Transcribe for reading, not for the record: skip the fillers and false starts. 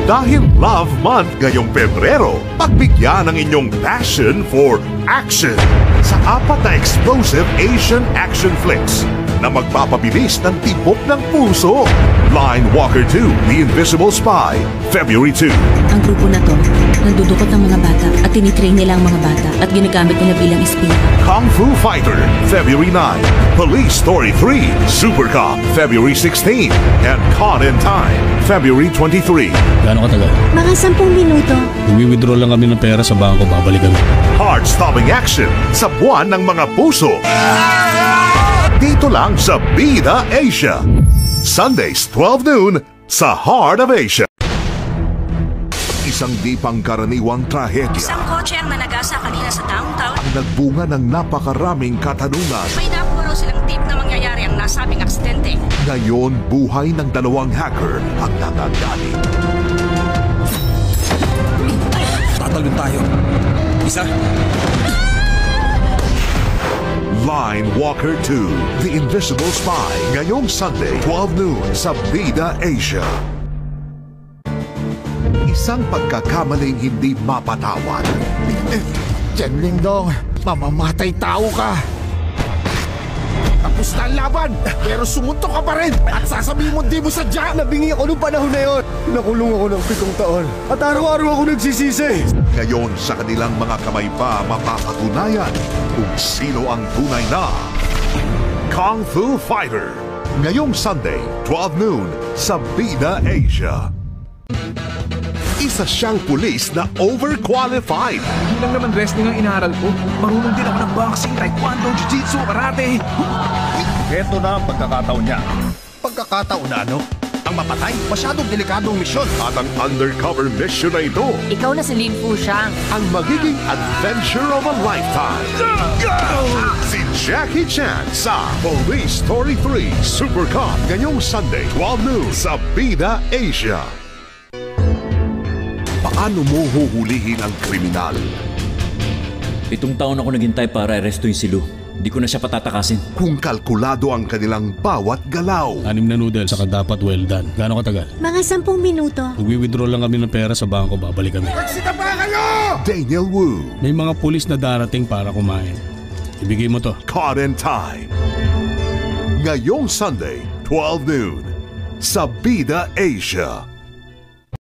Dahil Love Month ngayong Pebrero, pagbigyan ng inyong passion for action sa 4 na explosive Asian action flicks na magpapabilis ng tibok ng puso. Line Walker 2, The Invisible Spy, February 2. Ang grupo na to, nandudukot ng mga bata at tinitrain nila ang mga bata at ginagamit nila bilang espina. Kung Fu Fighter, February 9. Police Story 3, Super Cop, February 16. And Caught in Time, February 23. Gaano katagal? Mga 10 minuto. Nagwi-withdraw lang kami ng pera sa bangko, babalik kami. Heart-stopping action sa buwan ng mga puso. Dito lang sa Bida Asia. Sundays, 12 noon sa Heart of Asia. Isang di pangkaraniwang trahedya. Isang kotse ang nanagasa kanina sa downtown. Ang nagbunga ng napakaraming katanungan. May napuro silang tip na mangyayari ang nasabing aksidente. Ngayon, buhay ng 2 hacker ang nanganganin. Tatalon tayo. Isa. Line Walker 2, The Invisible Spy. Ngayong Sunday, 12 noon sa Bida Asia. Isang pagkakamaling hindi mapatawad. Jen Lingdong, mamamatay tao ka. Tapos na ang laban, pero sumuntok ka pa rin. At sasabihin mo di mo sadya. Nabingi ako noong panahon na yon. Nakulong ako ng 7 taon. At araw-araw ako nagsisisi. Ngayon sa kanilang mga kamay pa mapapatunayan kung sino ang tunay na Kung Fu Fighter. Ngayong Sunday, 12 noon sa Bida Asia. Isa siyang pulis na overqualified. Hindi lang naman wrestling ang inaaral ko. Marunong din ako ng boxing, taekwondo, jiu-jitsu, karate. Ito na ang pagkakataon niya. Pagkakataon na ano? Ang mapatay, masyadong delikadong misyon. At ang undercover mission na ito, Ikaw na si Lin Fu Shang. ang magiging adventure of a lifetime. Si Jackie Chan sa Police Story 3 Super Cop ngayong Sunday, 12 noon sa Bida Asia. Paano mo huhulihin ang kriminal? 7 taon ako naghintay para arestuin si Lou. Di ko na siya patatakasin. Kung kalkulado ang kanilang bawat galaw. 6 na noodles, saka dapat well done. Gaano katagal? Mga 10 minuto. Nagwi-withdraw lang kami ng pera sa bangko, babalik kami. Magsita pa kayo! Daniel Wu, May mga pulis na darating para kumain. Ibigay mo to. Caught in Time. Ngayong Sunday, 12 noon sa Bida Asia.